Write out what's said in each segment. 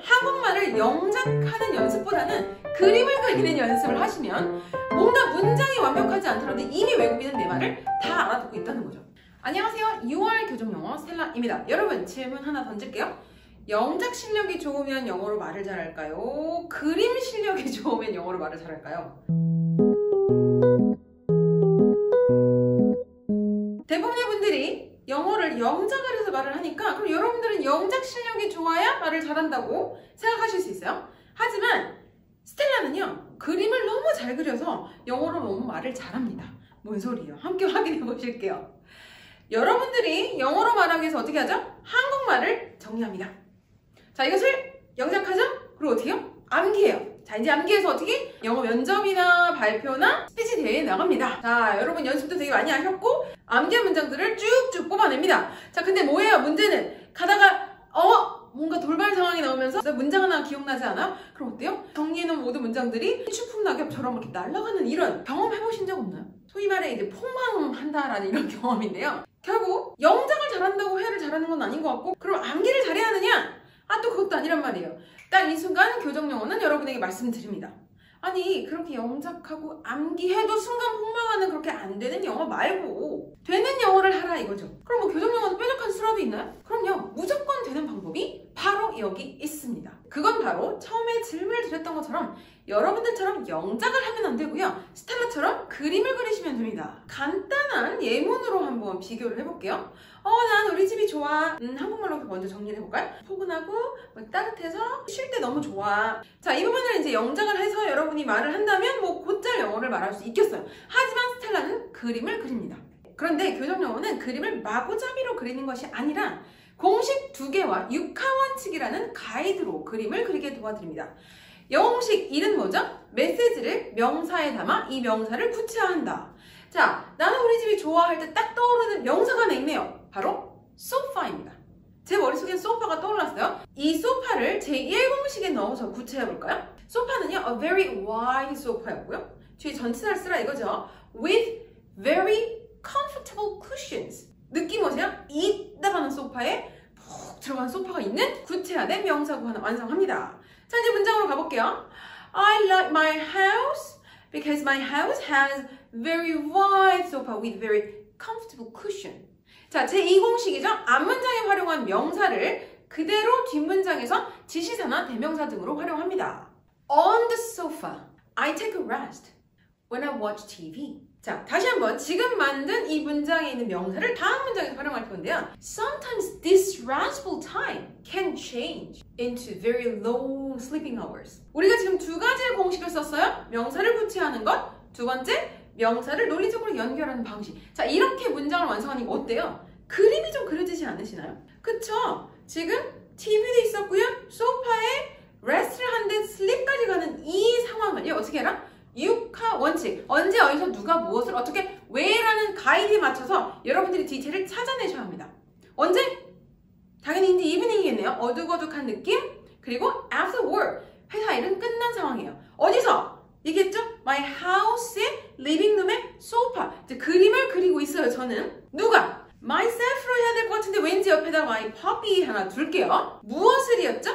한국말을 영작하는 연습보다는 그림을 그리는 연습을 하시면 뭔가 문장이 완벽하지 않더라도 이미 외국인은 내 말을 다 알아듣고 있다는 거죠. 안녕하세요. 6월 교정영어 스텔라입니다. 여러분 질문 하나 던질게요. 영작 실력이 좋으면 영어로 말을 잘할까요? 그림 실력이 좋으면 영어로 말을 잘할까요? 대부분의 분들이 영어를 영작을 해서 말을 하니까 그럼 여러분들은 영작 실력이 좋아야 말을 잘한다고 생각하실 수 있어요. 하지만 스텔라는요, 그림을 너무 잘 그려서 영어로 너무 말을 잘합니다. 뭔 소리예요? 함께 확인해 보실게요. 여러분들이 영어로 말하기 위해서 어떻게 하죠? 한국말을 정리합니다. 자, 이것을 영작하죠? 그리고 어떻게 해요? 암기해요. 자, 이제 암기해서 어떻게? 영어 면접이나 발표나 스피치 대회에 나갑니다. 자, 여러분 연습도 되게 많이 하셨고 암기한 문장들을 쭉쭉 뽑아냅니다. 자, 근데 뭐예요? 문제는 가다가 뭔가 돌발 상황이 나오면서 문장 하나 기억나지 않아요? 그럼 어때요? 정리해놓은 모든 문장들이 추풍 낙엽처럼 이렇게 날아가는 이런 경험 해보신 적 없나요? 소위 말해 이제 폭망한다라는 이런 경험인데요. 결국 영작을 잘한다고 회화를 잘하는 건 아닌 것 같고, 그럼 암기를 잘해야 하느냐? 또 그것도 아니란 말이에요. 딱 이 순간 교정영어는 여러분에게 말씀드립니다. 아니, 그렇게 영작하고 암기해도 순간 폭망하는 그렇게 안 되는 영어 말고 되는 영어를 하라 이거죠. 그럼 뭐 교정영어는 뾰족한 수라도 있나요? 그럼요, 무조건 되는 방법이 바로 여기 있습니다. 그건 바로 처음에 질문을 드렸던 것처럼 여러분들처럼 영작을 하면 안 되고요, 스텔라처럼 그림을 그리시면 됩니다. 간단한 예문으로 한번 비교를 해볼게요. 난 우리 집이 좋아. 한국말로 먼저 정리를 해볼까요? 포근하고 따뜻해서 쉴 때 너무 좋아. 자, 이 부분을 이제 영작을 해서 여러분이 말을 한다면 뭐 곧잘 영어를 말할 수 있겠어요. 하지만 스텔라는 그림을 그립니다. 그런데 교정영어는 그림을 마구잡이로 그리는 것이 아니라 공식 2개와 육하원칙이라는 가이드로 그림을 그리게 도와드립니다. 영어 공식 1은 뭐죠? 메시지를 명사에 담아 이 명사를 구체화한다. 자, 나는 우리 집이 좋아할 때 딱 떠오르는 명사가 하나 있네요. 바로 소파입니다. 제 머릿속엔 소파가 떠올랐어요. 이 소파를 제1공식에 넣어서 구체해볼까요? 소파는요, a very wide sofa였고요. 뒤에 전치사를 쓰라 이거죠. with very comfortable cushions. 느낌 오세요? 이따가는 소파에 푹 들어간 소파가 있는 구체화된 명사구 하나 완성합니다. 자, 이제 문장으로 가볼게요. I like my house because my house has very wide sofa with very comfortable cushion. 자, 제2공식이죠. 앞문장에 활용한 명사를 그대로 뒷문장에서 지시사나 대명사 등으로 활용합니다. On the sofa, I take a rest when I watch TV. 자, 다시 한번 지금 만든 이 문장에 있는 명사를 다음 문장에서 활용할 건데요. Sometimes this restful time can change into very long sleeping hours. 우리가 지금 두 가지의 공식을 썼어요. 명사를 구체하는 것, 두 번째, 명사를 논리적으로 연결하는 방식. 자, 이렇게 문장을 완성하니까 어때요? 그림이 좀 그려지지 않으시나요? 그쵸? 지금 TV도 있었고요. 소파에 레스트를 하는데 슬립까지 가는 이 상황을요, 어떻게 해라? 육하 원칙. 언제 어디서 누가 무엇을 어떻게 왜라는 가이드에 맞춰서 여러분들이 디테일을 찾아내셔야 합니다. 언제? 당연히 이제 이브닝이겠네요. 어둑어둑한 느낌. 그리고 after work. 회사 일은 끝난 상황이에요. 어디서? 얘기했죠? My house의 리빙룸의 소파. 이제 그림을 그리고 있어요, 저는. 누가? myself로 해야 될 것 같은데 왠지 옆에다 my puppy 하나 둘게요. 무엇을이었죠?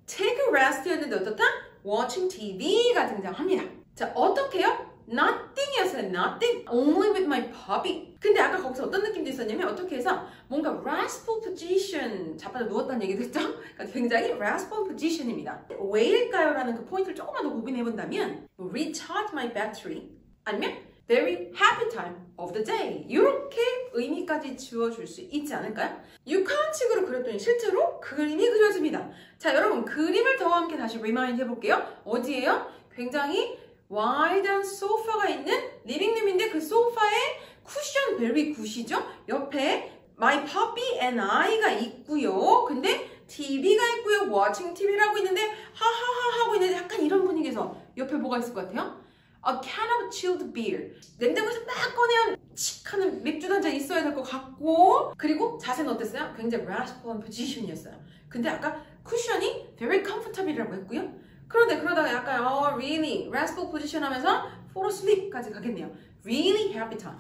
take a rest였는데 어떻다? watching TV가 등장합니다. 자, 어떻게 해요? nothing이었어요. nothing. only with my puppy. 근데 아까 거기서 어떤 느낌도 있었냐면 어떻게 해서 뭔가 restful position, 자빠져 누웠다는 얘기도 했죠? 그러니까 굉장히 restful position입니다. 왜일까요? 라는 그 포인트를 조금만 더 고민해 본다면 recharge my battery 아니면 very happy time of the day. 이렇게 의미까지 지워줄 수 있지 않을까요? 육하원칙으로 그렸더니 실제로 그림이 그려집니다. 자, 여러분 그림을 더 함께 다시 리마인드 해볼게요. 어디예요? 굉장히 와이드한 소파가 있는 리빙룸인데 그 소파에 쿠션 베리 굿이죠? 옆에 My Puppy and I가 있고요. 근데 TV가 있고요. Watching TV라고 있는데 하하하 하고 있는데 약간 이런 분위기에서 옆에 뭐가 있을 것 같아요? A can of chilled beer. 냉장고에서 딱 꺼내온 칙 하는 맥주 한 잔 있어야 될 것 같고, 그리고 자세는 어땠어요? 굉장히 restful position이었어요. 근데 아까 쿠션이 very comfortable이라고 했고요. 그런데 그러다가 약간 really restful position 하면서 fall asleep까지 가겠네요. Really happy time.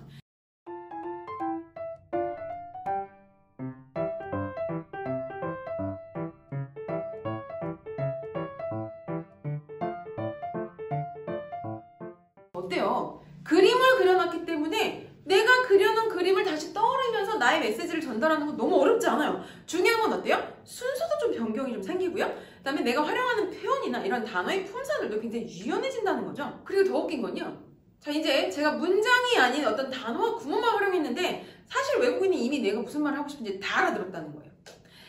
돼요. 그림을 그려놨기 때문에 내가 그려놓은 그림을 다시 떠올리면서 나의 메시지를 전달하는 건 너무 어렵지 않아요. 중요한 건 어때요? 순서도 좀 변경이 좀 생기고요. 그 다음에 내가 활용하는 표현이나 이런 단어의 품사들도 굉장히 유연해진다는 거죠. 그리고 더 웃긴 건요. 자, 이제 제가 문장이 아닌 어떤 단어와 구문만 활용했는데 사실 외국인이 이미 내가 무슨 말을 하고 싶은지 다 알아들었다는 거예요.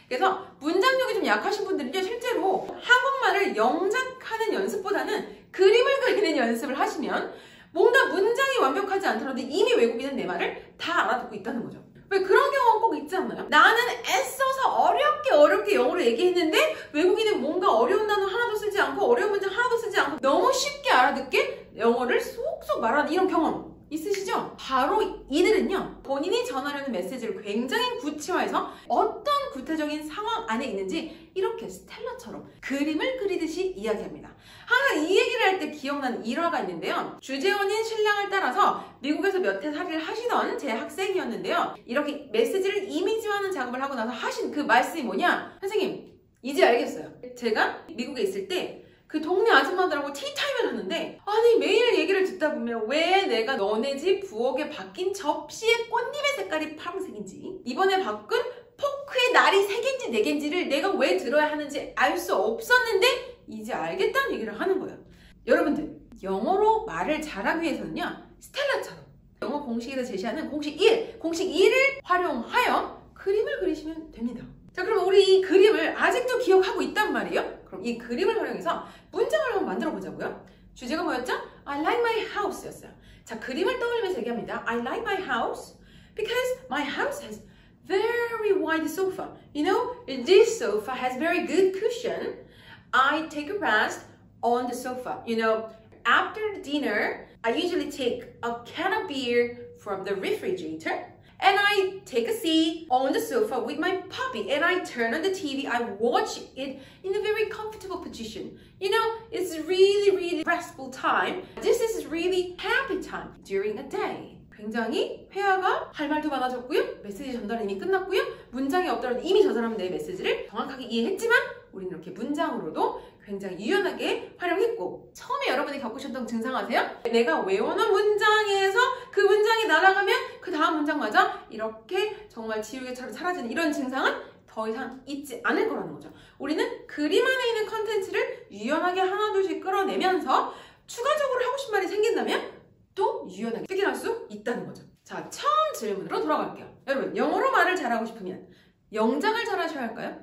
그래서 문장력이 좀 약하신 분들은요, 실제로 한국말을 영작하는 연습보다는 그림을 그리는 연습을 하시면 뭔가 문장이 완벽하지 않더라도 이미 외국인은 내 말을 다 알아듣고 있다는 거죠. 왜 그런 경우가 꼭 있지 않나요? 나는 애써서 어렵게 영어로 얘기했는데 외국인은 뭔가 어려운 단어 하나도 쓰지 않고 어려운 문장 하나도 쓰지 않고 너무 쉽게 알아듣게 영어를 쏙쏙 말하는 이런 경험 있으시죠? 바로 이들은요, 본인이 전하려는 메시지를 굉장히 구체화해서 어떤 구체적인 상황 안에 있는지 이렇게 스텔라처럼 그림을 그리듯이 이야기합니다. 항상 이 얘기를 할 때 기억나는 일화가 있는데요. 주재원인 신랑을 따라서 미국에서 몇 해 살이를 하시던 제 학생이었는데요. 이렇게 메시지를 이미지화하는 작업을 하고 나서 하신 그 말씀이 뭐냐? 선생님, 이제 알겠어요. 제가 미국에 있을 때 그 동네 아줌마들하고 티타임을 하는데 아니 매일 얘기를 듣다 보면 왜 내가 너네 집 부엌에 바뀐 접시의 꽃잎의 색깔이 파란색인지 이번에 바꾼 포크의 날이 3개인지 4개인지를 내가 왜 들어야 하는지 알 수 없었는데 이제 알겠다는 얘기를 하는 거예요. 여러분들, 영어로 말을 잘하기 위해서는요, 스텔라처럼 영어 공식에서 제시하는 공식 1, 공식 2를 활용하여 그림을 그리시면 됩니다. 자, 그럼 우리 이 그림을 아직도 기억하고 있단 말이에요? 그럼 이 그림을 활용해서 문장을 한번 만들어 보자고요. 주제가 뭐였죠? I like my house 였어요. 자, 그림을 떠올리면서 얘기합니다. I like my house because my house has very wide sofa. You know, this sofa has very good cushion. I take a rest on the sofa. You know, after dinner, I usually take a can of beer from the refrigerator. And I take a seat on the sofa with my puppy and I turn on the TV. I watch it in a very comfortable position. You know, it's really restful time. This is really happy time during a day. 굉장히 회화가 할 말도 많아졌고요. 메시지 전달이 이미 끝났고요. 문장이 없더라도 이미 저 사람은 내 메시지를 정확하게 이해했지만 우리는 이렇게 문장으로도 굉장히 유연하게 활용했고 처음에 여러분이 겪으셨던 증상 아세요? 내가 외워놓은 문장에서 그 문장이 날아가면 그 다음 문장마저 이렇게 정말 지우개처럼 사라지는 이런 증상은 더 이상 있지 않을 거라는 거죠. 우리는 그림 안에 있는 컨텐츠를 유연하게 하나둘씩 끌어내면서 추가적으로 하고 싶은 말이 생긴다면 또 유연하게 표현할 수 있다는 거죠. 자, 처음 질문으로 돌아갈게요. 여러분, 영어로 말을 잘하고 싶으면 영작을 잘하셔야 할까요?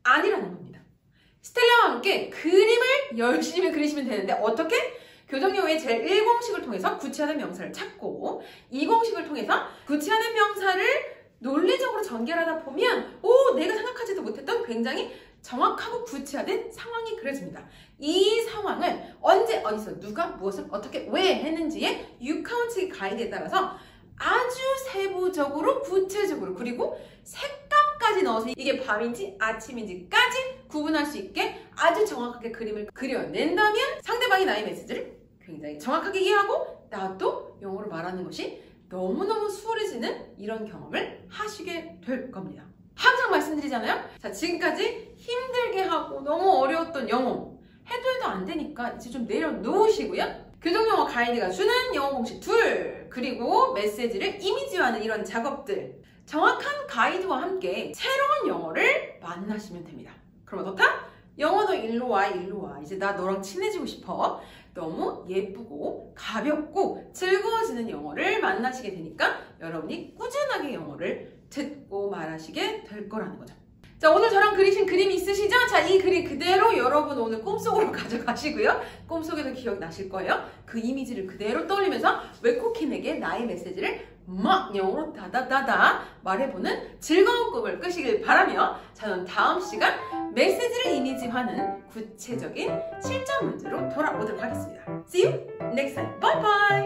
아니라는 겁니다. 스텔라와 함께 그림을 열심히 그리시면 되는데 어떻게? 교정용어의 제1공식을 통해서 구체화된 명사를 찾고 2공식을 통해서 구체화된 명사를 논리적으로 전개하다 보면 내가 생각하지도 못했던 굉장히 정확하고 구체화된 상황이 그려집니다. 이 상황을 언제, 어디서, 누가, 무엇을, 어떻게, 왜 했는지의 유카운치 가이드에 따라서 아주 세부적으로, 구체적으로, 그리고 색감까지 넣어서 이게 밤인지 아침인지까지 구분할 수 있게 아주 정확하게 그림을 그려낸다면 상대방이 나의 메시지를 굉장히 정확하게 이해하고 나도 영어로 말하는 것이 너무너무 수월해지는 이런 경험을 하시게 될 겁니다. 항상 말씀드리잖아요. 자, 지금까지 힘들게 하고 너무 어려웠던 영어 해도 안 되니까 이제 좀 내려놓으시고요. 교정영어 가이드가 주는 영어 공식 2 그리고 메시지를 이미지화하는 이런 작업들 정확한 가이드와 함께 새로운 영어를 만나시면 됩니다. 그럼 어떻다? 영어도 일로 와 이제 나 너랑 친해지고 싶어. 너무 예쁘고 가볍고 즐거워지는 영어를 만나시게 되니까 여러분이 꾸준하게 영어를 듣고 말하시게 될 거라는 거죠. 자, 오늘 저랑 그리신 그림이 있으시죠? 자, 이 그림 그대로 여러분 오늘 꿈속으로 가져가시고요. 꿈속에도 기억나실 거예요. 그 이미지를 그대로 떠올리면서 외국인에게 나의 메시지를 막 영어로 다다다다 말해보는 즐거운 꿈을 꾸시길 바라며 저는 다음 시간 메시지를 이미지화하는 구체적인 실전 문제로 돌아오도록 하겠습니다. See you next time. Bye bye!